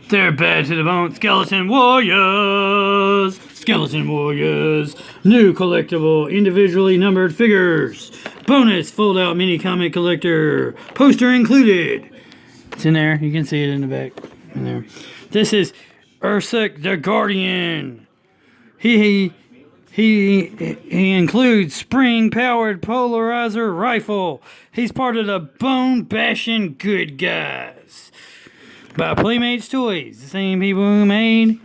They're bad to the bone. Skeleton Warriors! Skeleton Warriors! New collectible, individually numbered figures. Bonus fold-out mini comic collector. Poster included. It's in there. You can see it in the back. In there. This is Ursak the Guardian. He includes spring-powered polarizer rifle. He's part of the bone-bashing good guys. By Playmates Toys, the same people who made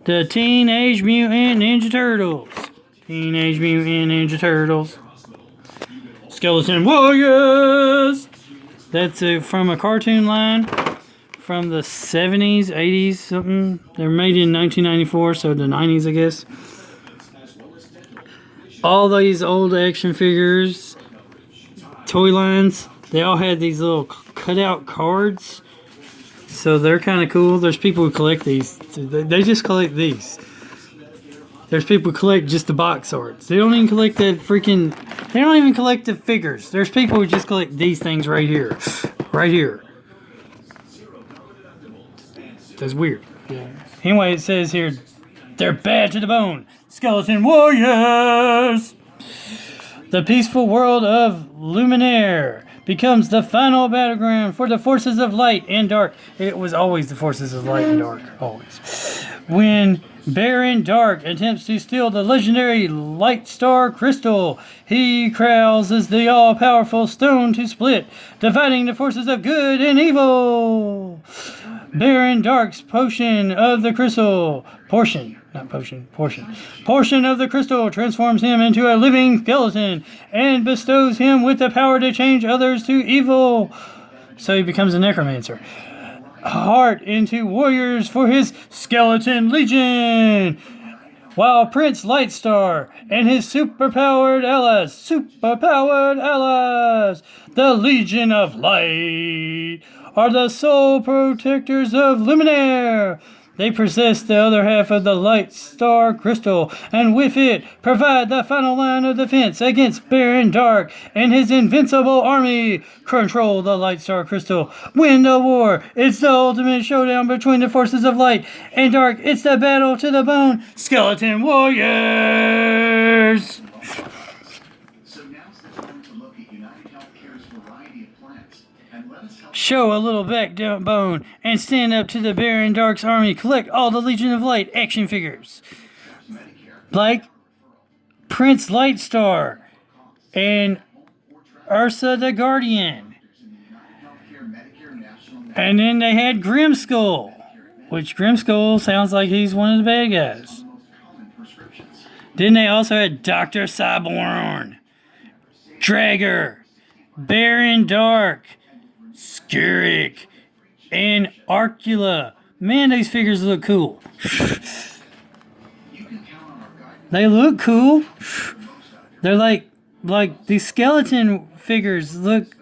the Teenage Mutant Ninja Turtles. Teenage Mutant Ninja Turtles. Skeleton Warriors! That's from a cartoon line from the 70s, 80s, something. They're made in 1994, so the 90s, I guess. All these old action figures, toy lines, they all had these little cutout cards. So they're kind of cool. There's people who collect these. They just collect these. There's people who collect just the box arts. They don't even collect the freaking... They don't even collect the figures. There's people who just collect these things right here. Right here. That's weird. Yeah. Anyway, it says here, they're bad to the bone. Skeleton Warriors! The peaceful world of Luminaire becomes the final battleground for the forces of light and dark. It was always the forces of light and dark. Always. When Baron Dark attempts to steal the legendary Light Star Crystal, he causes the all-powerful stone to split, dividing the forces of good and evil. Baron Dark's portion of the crystal portion of the crystal transforms him into a living skeleton and bestows him with the power to change others to evil. So he becomes a necromancer. Heart into warriors for his Skeleton Legion. While Prince Lightstar and his superpowered allies, the Legion of Light, are the sole protectors of Luminaire. They possess the other half of the Light Star Crystal, and with it, provide the final line of defense against Baron Dark and his invincible army. Control the Light Star Crystal. Win the war. It's the ultimate showdown between the forces of Light and Dark. It's the battle to the bone. Skeleton Warriors! Show a little backbone and stand up to the Baron Dark's army. Collect all the Legion of Light action figures, like Prince Lightstar and Ursa the Guardian. And then they had Grimskull, which Grimskull sounds like he's one of the bad guys. Then they also had Dr. Cyborn, Drager, Baron Dark, Skurrik, and Arcula. Man, these figures look cool. They look cool. They're like these skeleton figures look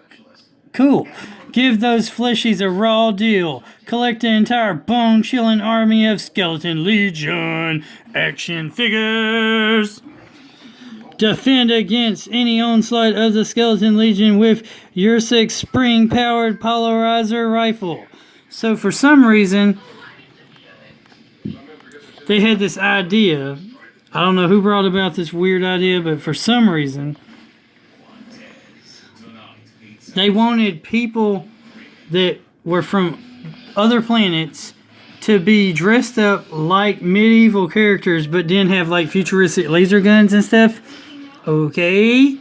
cool. Give those fleshies a raw deal. Collect the entire bone-chilling army of Skeleton Legion action figures. Defend against any onslaught of the Skeleton Legion with Ursak's spring-powered polarizer rifle. So for some reason, they had this idea. I don't know who brought about this weird idea, but for some reason, they wanted people that were from other planets to be dressed up like medieval characters, but then have like futuristic laser guns and stuff. Okay.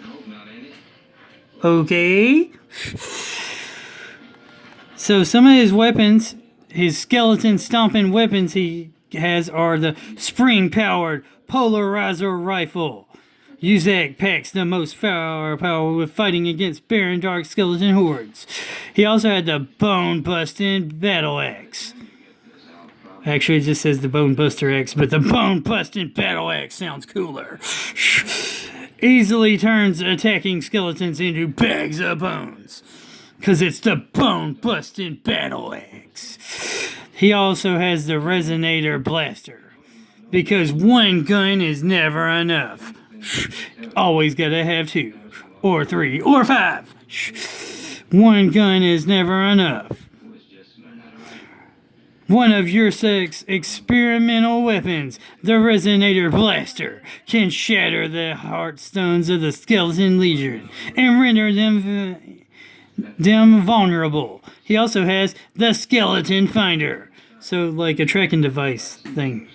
So some of his weapons, his skeleton stomping weapons he has, are the spring-powered polarizer rifle. Ursak packs the most firepower with fighting against Baron Dark skeleton hordes. He also had the bone-busting battle axe. Actually, it just says the Bone Buster X, but the Bone Busting Battle Axe sounds cooler. Easily turns attacking skeletons into bags of bones, because it's the Bone Busting Battle Axe. He also has the Resonator Blaster, because one gun is never enough. Always gotta have 2, or 3, or 5. One gun is never enough. One of Ursak's experimental weapons, the Resonator Blaster, can shatter the heartstones of the Skeleton Legion and render them vulnerable. He also has the Skeleton Finder, so like a tracking device thing.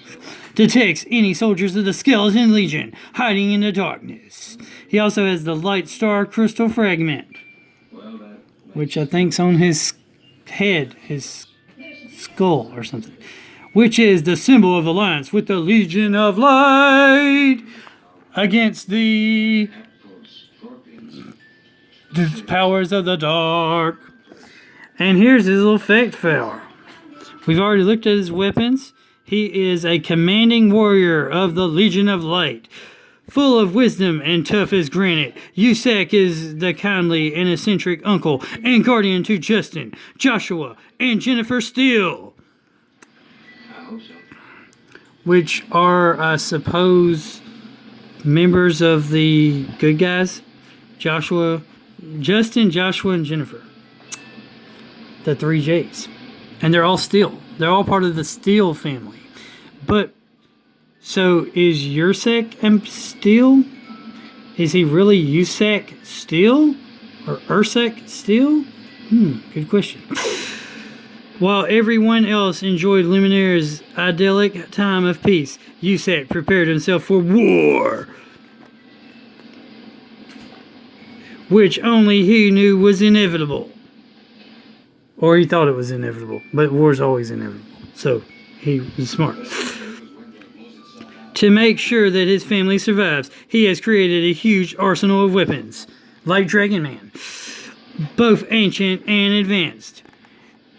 Detects any soldiers of the Skeleton Legion hiding in the darkness. He also has the Light Star Crystal Fragment, which I think's on his head, his skull or something, which is the symbol of alliance with the Legion of Light against the powers of the dark. And here's his little fact file. We've already looked at his weapons. He is a commanding warrior of the Legion of Light, full of wisdom and tough as granite. Ursak is the kindly and eccentric uncle and guardian to Justin, Joshua, and Jennifer Steele, which are, I suppose, members of the good guys. Justin, Joshua, and Jennifer. The 3 J's. And they're all Steele. They're all part of the Steele family. But, so is Ursak and Steele? Is he really Ursak Steele? Or Ursak Steele? Good question. While everyone else enjoyed Luminaire's idyllic time of peace, Ursak prepared himself for war, which only he knew was inevitable. Or he thought it was inevitable, but war's always inevitable. So, he was smart. To make sure that his family survives, he has created a huge arsenal of weapons, like Dragon Man, both ancient and advanced.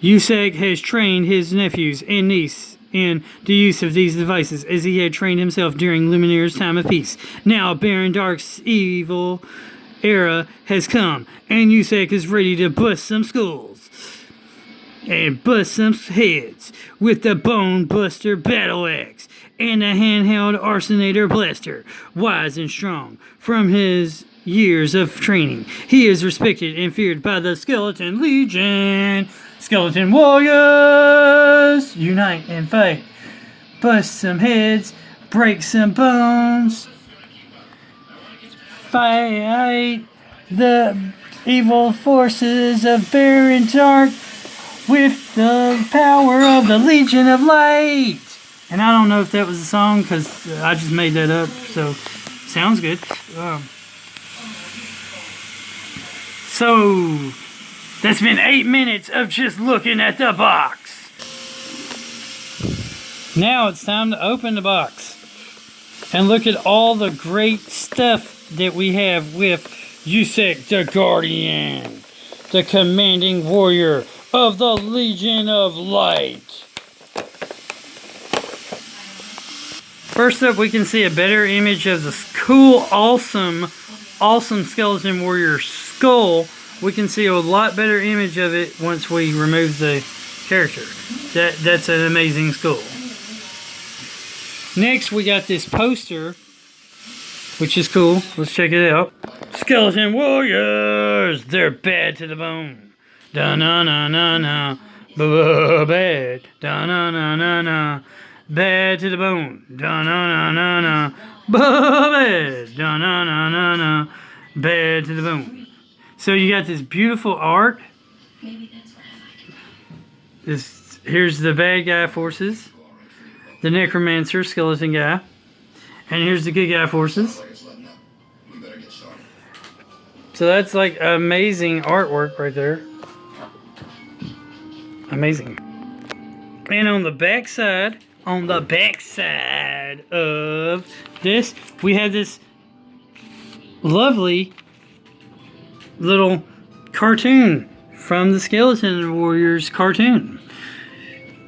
Ursak has trained his nephews and niece in the use of these devices, as he had trained himself during Luminaire's time of peace. Now, Baron Dark's evil era has come, and Ursak is ready to bust some skulls and bust some heads with the Bone Buster Battle Axe and a handheld Arsonator Blaster. Wise and strong from his years of training, he is respected and feared by the Skeleton Legion. Skeleton Warriors, unite and fight. Bust some heads, break some bones. Fight the evil forces of Baron Dark with the power of the Legion of Light. And I don't know if that was a song, because I just made that up, so sounds good. So, that's been 8 minutes of just looking at the box. Now it's time to open the box and look at all the great stuff that we have with Ursak the Guardian, the commanding warrior of the Legion of Light. First up, we can see a better image of this cool, awesome Skeleton Warrior skull. We can see a lot better image of it once we remove the character. That's an amazing skull. Next, we got this poster, which is cool. Let's check it out. Skeleton Warriors! They're bad to the bone. Da-na-na-na-na. Bad. Da-na-na-na-na. Bad to the bone. Da-na-na-na-na. Bad. Da-na-na-na-na. Bad to the bone. So you got this beautiful art. Here's the bad guy forces. The Necromancer skeleton guy. And here's the good guy forces. So that's like amazing artwork right there. Amazing. And on the back side of this, we have this lovely little cartoon from the Skeleton Warriors cartoon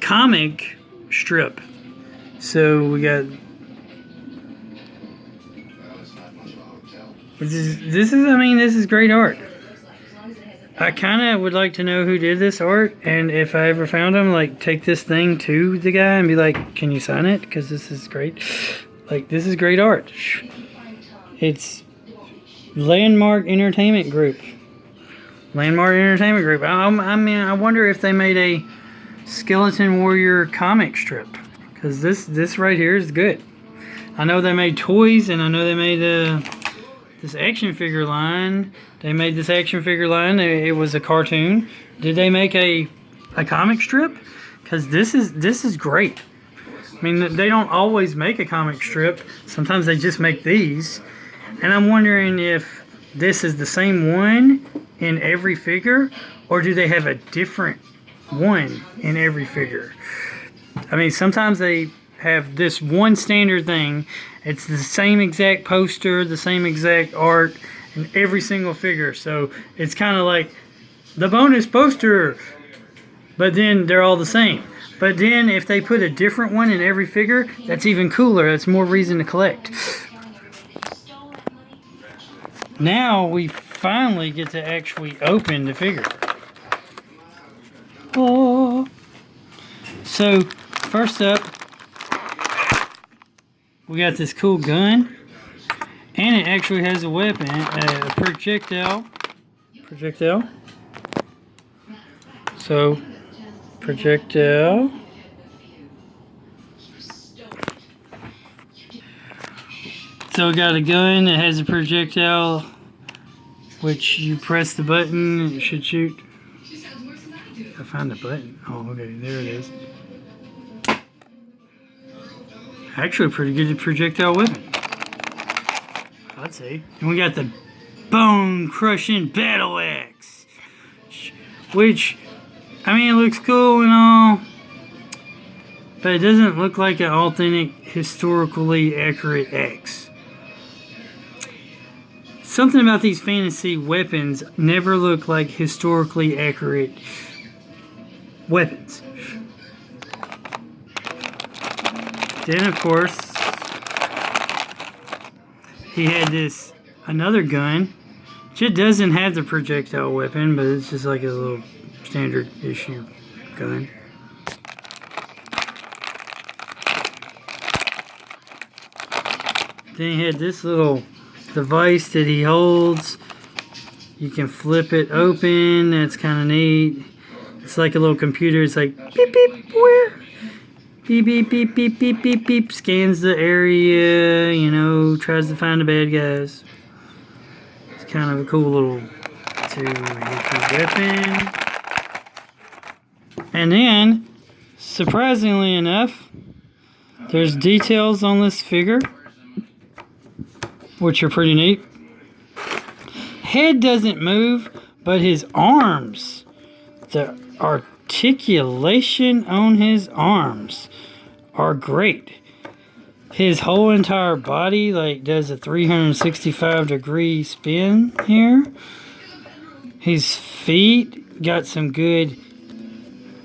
comic strip. So we got this is great art. I kind of would like to know who did this art, and if I ever found him, like, take this thing to the guy and be like, can you sign it? Because this is great. Like, this is great art. It's Landmark Entertainment Group. I mean, I wonder if they made Skeleton Warrior comic strip, because this right here is good. I know they made toys, and I know they made this action figure line. They made this action figure line. It was a cartoon. Did they make a comic strip? Because this is great. I mean, they don't always make a comic strip. Sometimes they just make these. And I'm wondering if this is the same one in every figure, or do they have a different one in every figure? I mean, sometimes they have this one standard thing. It's the same exact poster, the same exact art in every single figure. So it's kind of like the bonus poster, but then they're all the same. But then if they put a different one in every figure, that's even cooler. That's more reason to collect. Now we finally get to actually open the figure. Oh. So first up, we got this cool gun, and it actually has a weapon, a projectile. So, projectile. So we got a gun that has a projectile, which you press the button and it should shoot. I found the button. Oh, okay, there it is. Actually, pretty good projectile weapon, I'd say. And we got the bone-crushing battle axe, which, I mean, it looks cool and all, but it doesn't look like an authentic, historically accurate axe. Something about these fantasy weapons never look like historically accurate weapons. Then, of course, he had this another gun. It doesn't have the projectile weapon, but it's just like a little standard issue gun. Then he had this little device that he holds. You can flip it open. That's kind of neat. It's like a little computer. It's like beep beep where. Beep, beep, beep, beep, beep, beep, beep. Scans the area, you know, tries to find the bad guys. It's kind of a cool little weapon. And then, surprisingly enough, there's details on this figure, which are pretty neat. Head doesn't move, but his arms, the articulation on his arms are great. His whole entire body like does a 365-degree spin here. His feet got some good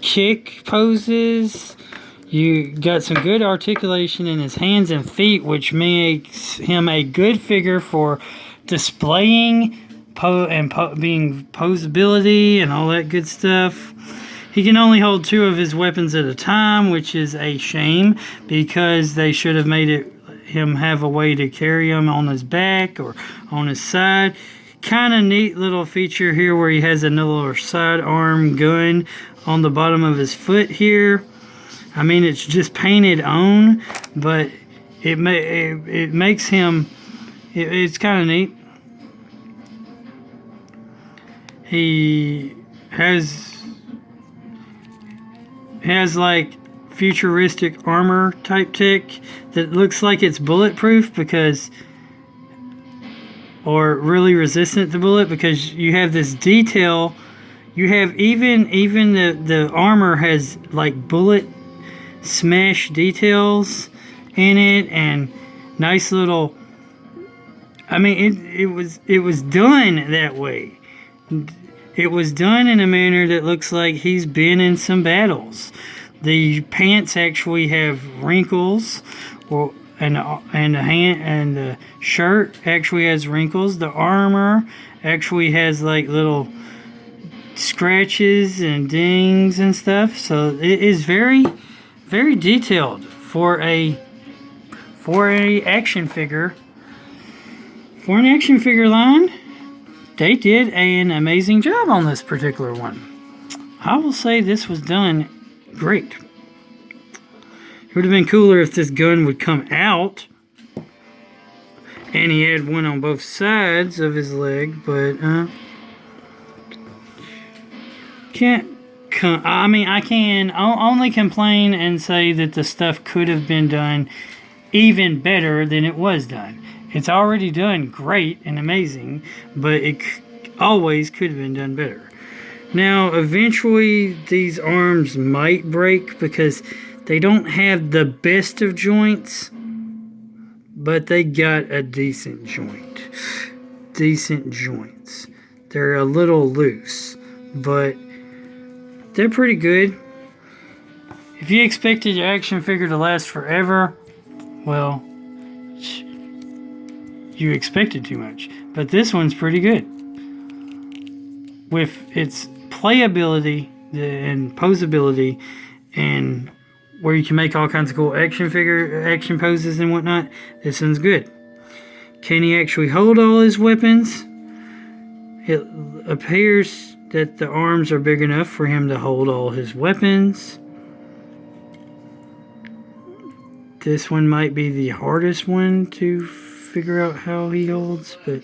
kick poses. You got some good articulation in his hands and feet, which makes him a good figure for displaying being posability and all that good stuff. He can only hold 2 of his weapons at a time, which is a shame because they should have made him have a way to carry them on his back or on his side. Kind of neat little feature here where he has another sidearm gun on the bottom of his foot here. I mean, it's just painted on, but it makes him. It's kind of neat. He has like futuristic armor type tech that looks like it's bulletproof or really resistant to bullet, because you have this detail. You have even the armor has like bullet smash details in it and nice little. I mean, it was done that way. It was done in a manner that looks like he's been in some battles. The pants actually have wrinkles, and the shirt actually has wrinkles. The armor actually has like little scratches and dings and stuff. So it is very, very detailed for a action figure. For an action figure line, they did an amazing job on this particular one. I will say this was done great. It would have been cooler if this gun would come out and he had one on both sides of his leg, but I can only complain and say that the stuff could have been done even better than it was done. It's already done great and amazing, but it always could have been done better. Now, eventually, these arms might break because they don't have the best of joints, but they got a decent joint. Decent joints. They're a little loose, but they're pretty good. If you expected your action figure to last forever, well, you expected too much. But this one's pretty good. With its playability and posability, and where you can make all kinds of cool action poses and whatnot, this one's good. Can he actually hold all his weapons? It appears that the arms are big enough for him to hold all his weapons. This one might be the hardest one to figure out how he holds, but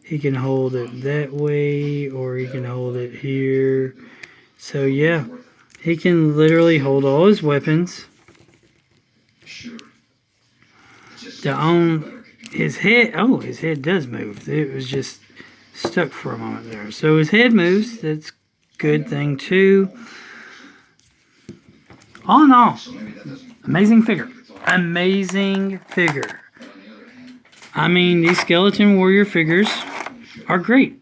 he can hold it that way, or he can hold it here. So yeah, he can literally hold all his weapons. His head does move. It was just stuck for a moment there. So his head moves. That's a good thing too. All in all, amazing figure. Amazing figure. I mean, these Skeleton Warrior figures are great.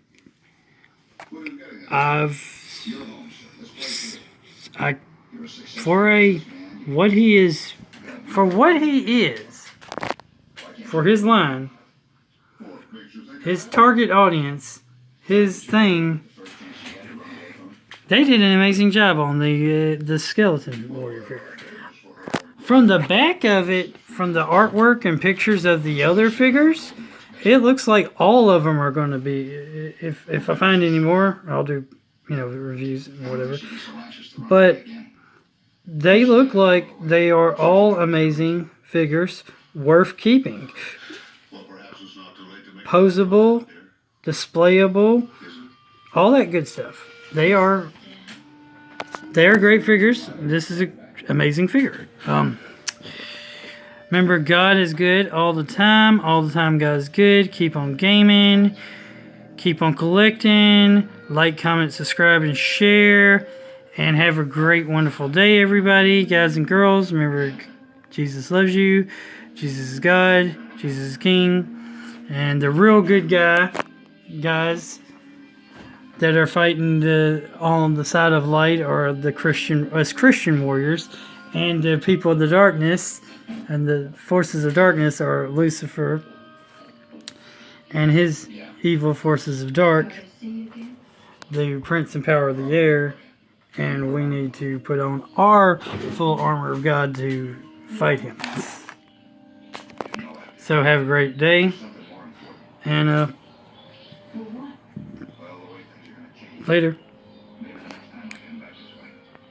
For his line, his target audience, his thing, they did an amazing job on the Skeleton Warrior figure. From the back of it, from the artwork and pictures of the other figures, it looks like all of them are going to be. If I find any more, I'll do reviews and whatever. But they look like they are all amazing figures, worth keeping. Posable, displayable, all that good stuff. They are great figures. This is an amazing figure. Remember, God is good all the time. All the time, God is good. Keep on gaming. Keep on collecting. Like, comment, subscribe, and share. And have a great, wonderful day, everybody. Guys and girls, remember, Jesus loves you. Jesus is God. Jesus is King. And the real good guys that are fighting on the side of light are us Christian warriors. And the people of the darkness and the forces of darkness are Lucifer and his evil forces of dark, the prince and power of the air, and we need to put on our full armor of God to fight him. So have a great day, and later.